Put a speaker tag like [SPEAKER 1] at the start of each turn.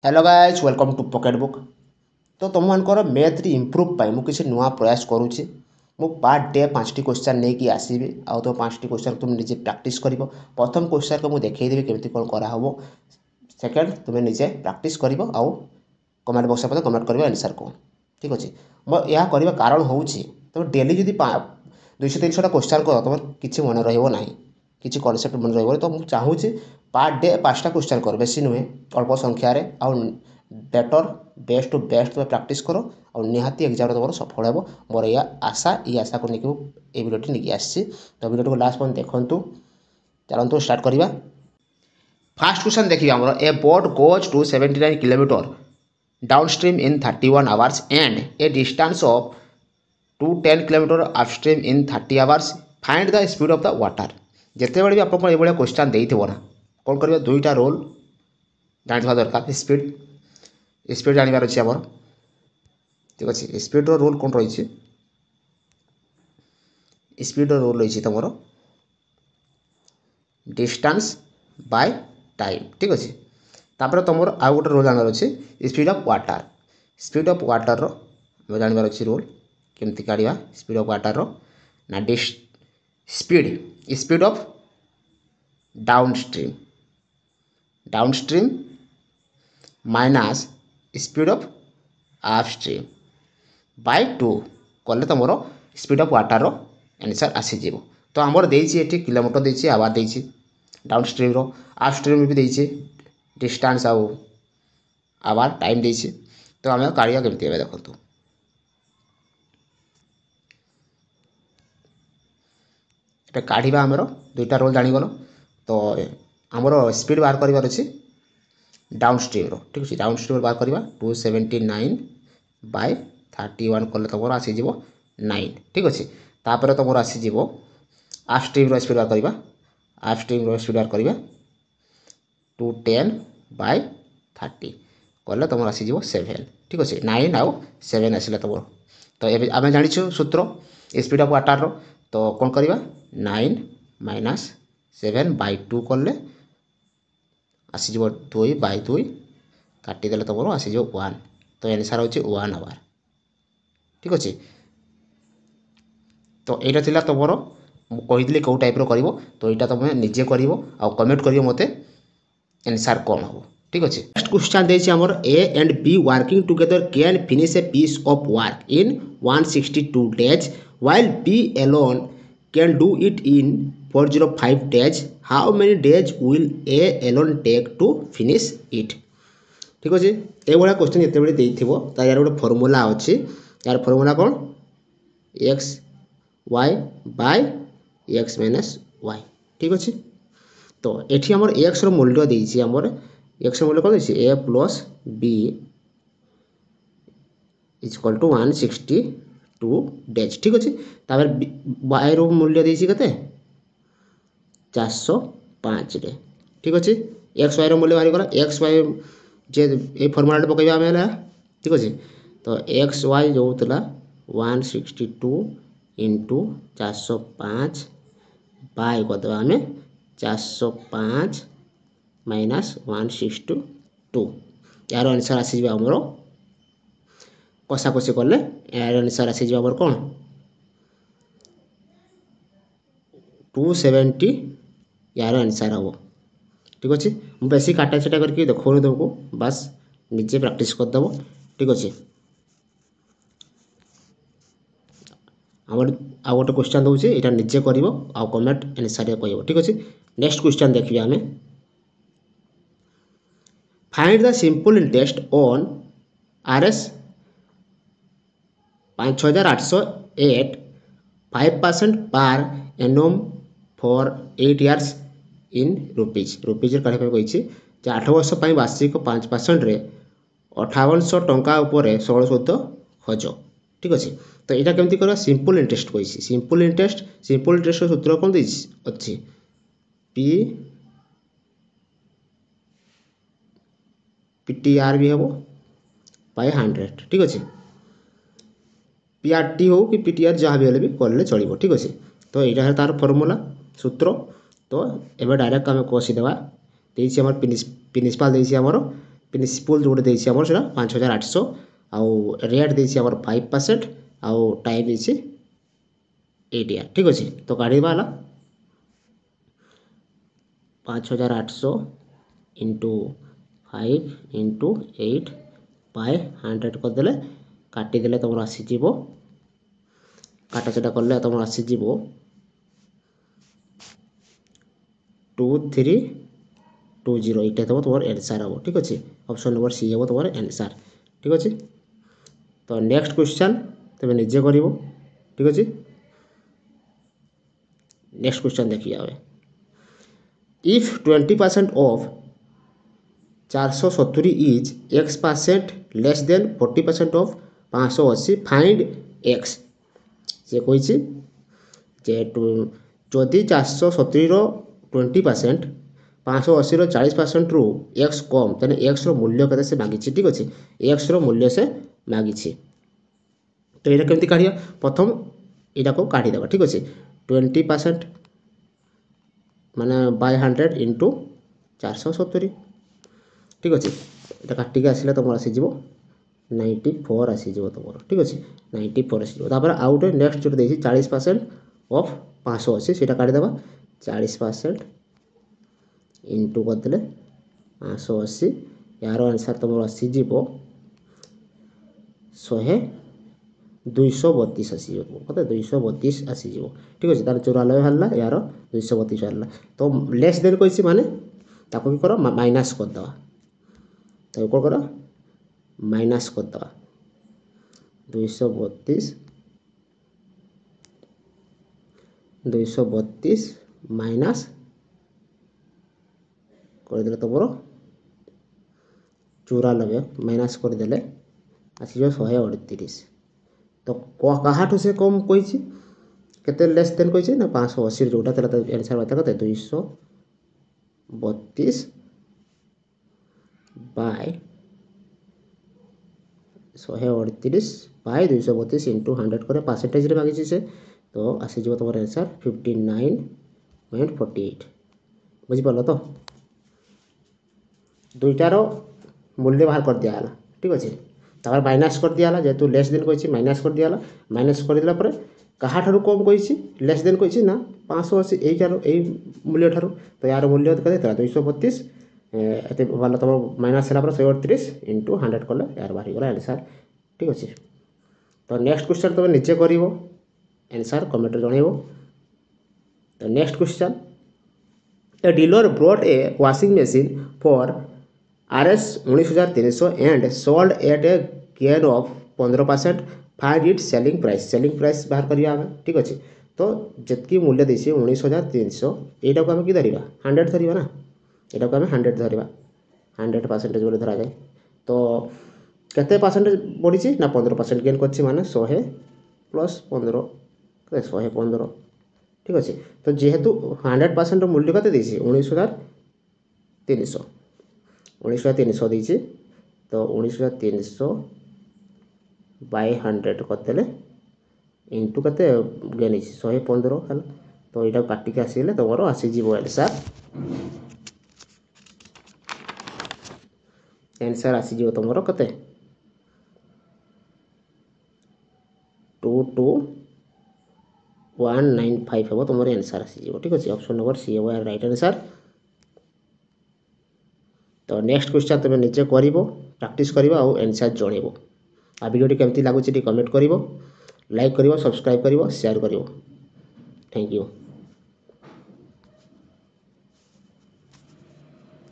[SPEAKER 1] Hello guys welcome to Pocket Book. तो तुम मानकर मैथ इम्प्रूव पाई मु किसी नुआ प्रयास करुच्ची। मु पर डे 5टी क्वेश्चन नहीं आसबि आउ तो 5टी क्वेश्चन तुम निजे प्रैक्टिस कर। प्रथम क्वेश्चन को मुझे देखदेवी केमती कौन कराहब। सेकेंड तुम्हें निजे प्रैक्टिस कर आउ कमेंट बक्स में कमेंट कर आंसर कौन। ठीक अच्छे मोर यह करने कारण हूँ तुम डेली जब 200-300टा क्वेश्चन कर तुम किसी मन रहा किसी कनसेप्ट मन रही तो मुझे चाहूँगी पर डे 5टा क्वेश्चन कर बेसी नुहे अल्प संख्यार आउ बेटर बेस्ट टू बेस्ट तुम प्रैक्टिस कर और निहाती एग्जाम तुम सफल हो मोर यह आशा ये आशा को लेकिन ये भिडियो नहीं आसी। तो भिडियो को लास्ट पॉइंट देखूँ। चलते स्टार्ट करवा। फास्ट क्वेश्चन देखिए आम a boat goes to 79 kilometre downstream in 31 hours and a distance of 210 kilometre upstream in 30 hours find the speed of the water. जिते बड़े भी आप ये क्वेश्चन देते ना कौन कर दुईटा रोल जाना दरकार। स्पीड स्पीड जानवर अच्छे आम ठीक अच्छे स्पीड रोल कौन रही स्पीड रोल रही तुम डिस्टेंस बाय टाइम ठीक अच्छे। तापर तुम आउ गोटे रोल जानवर अच्छे speed of water. Speed of water जानवर अच्छे रोल केमती काढ़ा स्पीड ऑफ वाटर ना speed speed of downstream downstream minus speed of upstream by 2 कले तुम स्पीड ऑफ वाटर आंसर आसीज। तो आमर देती किलोमीटर देती आवर देती डाउनस्ट्रीम अपस्ट्रीम भी देती डिस्टेंस आउ आवर टाइम देती। तो आम काढ़ा केमती देखो ये काढ़ा आमर दुईटा रोल जानीगल। तो आमर स्पीड बाहर कर अच्छे डाउनस्ट्रीम ठीक अच्छे डाउनस्ट्रीम बाहर करवा 279 बाय 31 कले तुम आसीज 9 ठीक अच्छे। तापर तुम आसीज अपस्ट्रीम स्पीड बाहर करवा अपस्ट्रीम स्पीड बाहर करवा 210 बाय 30 कले तुम आसीज 7 ठीक अच्छे 9 आउ 7 आसला तुम। तो ये आम जाचु सूत्र स्पीड ऑफ वाटर तो कौन करवा 9 माइनस 7 बाय 2 कले आसीज 2 बाय 2 काटिदेले तुम आसीज 1। तो आंसर होची 1 आवर ठीक अच्छे। तो यहाँ थी तुम कही कौ टाइप कर तो यहाँ तुम निजे कर कमेंट कर मत आंसर कौन हम ठीक अच्छे। नेक्स्ट क्वेश्चन देखिए आमर A and B working together can finish a piece of work in 162 days while B alone can do it in 405 days. How many days will A alone take to finish it? ठीक अच्छे ये question जिते देते यार गोटे formula अच्छी यार formula कौन X Y by X minus Y ठीक अच्छे। तो ये आमर एक्स मूल्य देती आमर एक्स मूल्य कौन देती A plus B equal to 162 days ठीक अच्छे। तापर वाई रो मूल्य देती के 405 डे ठीक अच्छे। एक्स वाई मूल्य बाहरी गला एक्स वाई जे ये फर्मूला पकड़ा आम ठीक अच्छे। तो एक्स वाई जो होता 162 इंटू 405 बाय करदे आम 405 माइनस 162 यार आंसर आसीज आमर कषाकषि कले यार आंसर आसीज आमर कौन 270 यार आंसर हम ठीक अच्छे। मुझे बेसी काटा छटा करके देखो तुमको बस निजे प्रैक्टिस करदेव ठीक अच्छे। आमर आउ गोटे क्वेश्चन दूसरे यहाँ निजे कर कमेंट आंसर कह ठीक अच्छे। नेक्स्ट क्वेश्चन देखिए आम find the simple interest on RS 5808 5% per annum for 8 years in rupees rupees काढ़ा कही 8 वर्ष वार्षिक 5% 5800 टंका उपर 16 सूद खज ठीक अच्छे। तो यहाँ केमती करवा सिंपल इंटरेस्ट कही सिंपल इंटरेस्ट सूत्र कौन अच्छी PTR भी हम बाय 100 ठीक अच्छे PRT हो कि PTR जहाँ भी हेल्ले भी कले चलो ठीक अच्छे। तो यहाँ तार फर्मूला सूत्र तो एवं डायरेक्ट आम कषिदेवा देम प्रिंसिपाल देमर प्रिंसिपल जोड़े देसी आमर सेटा 5800 आउ रेट देसी आमर 5% आउ टाइम देसी 8 ईयर ठीक अच्छे। तो काढ़ा है 5800 इंटू 5 इंटू 8 बाय 100 करदे काटिदेले तुम आसीज काटाछटा कले तुम आसीज 2320 ये हम तुम आंसर हम ठीक अच्छे। ऑप्शन नंबर सी हम तुम आंसर ठीक अच्छे। तो नेक्स्ट क्वेश्चन तुम निजे कर ठीक अच्छे। नेक्स्ट क्वेश्चन देखिए आए if 20% of 470 is x% less than 40% of 580 find x से कही जदि 470 20% 580 40% रु x कम तेने x मूल्य के से मागी ठीक अच्छे। x मूल्य से मागी तो यहाँ केमती काढ़ा प्रथम यहाँ को काढ़ीदेव ठीक अच्छे। 20% माने बाय 100 इंटू 470 ठीक अच्छे। ये काटिक आसले तुम आसीज 94 आसीज तुम ठीक अच्छे 94 आसपर आउ गए नेक्स्ट जो 40% ऑफ 580 से काढ़ीदेव 40% इंटू करदे 580 यार आंसर तुम आसीज 232 आसीज कत 232 आसीज ठीक अच्छे। तार 94 हारा यार 232 हारा तो लेस देन कही माने ताको कि कर माइनस करदे तो कौन कर माइनस करदे 232 माइनस करदे तुम 94 माइनस करदे आसीज 138 तो क्या से कम कही केते लेस देन कही ना 580 जोटा आंसर बात कत 232 बाय 138 बाय 232 इंटू 100 करे परसेंटेज मांगी से तो आसीज तुम आंसर 59.48 बुझिपार तो दुईटार मूल्य बाहर कर दिया ठीक अच्छे। तापर माइनस कर दिया जेहेतु लेस देन कही माइनस कर दिया माइनस करदेला क्या कम कही लेस देन कही ना 580 यही मूल्य ठार तो यार मूल्य कहते 232 वाला तुम माइनस है 138 इंटू 100 कले यार बाहरी गला आंसर ठीक अच्छे। तो नेक्स्ट क्वेश्चन तुम निजे कर आंसर कमेंट जनइब। तो next question a dealer bought a washing machine for RS 19,300 and sold at a gain of 15% find it selling price बाहर करिया ठीक अच्छे। तो जितकी मूल्य देसी 19,300 यहाँ को आम कि धरिया 100 धरिया ना यहाँ को आम 100 धरिया 100% बोले धरा जाए तो केते परसेंटेज बढ़ी ना 15% गेन कर माने 100 प्लस 15 115 ठीक अच्छे। तो जेहेतु 100% मूल्य कते देसी 19,300 देती तो 19,300 बाय 100 करदे इंटू के गेन 115 है तो यहाँ काटिक आसले तुम आसीज आंसर आसीज तुम कते 22195 हम तुम आंसर आसीज ठीक अच्छे। ऑप्शन नंबर सी हम राइट आंसर। तो नेक्स्ट क्वेश्चन तुम निजे कर प्रैक्टिस कर आंसर जनइब। आ वीडियो केमती लगुच कमेंट कर लाइक कर सब्सक्राइब कर शेयर कर थैंक यू।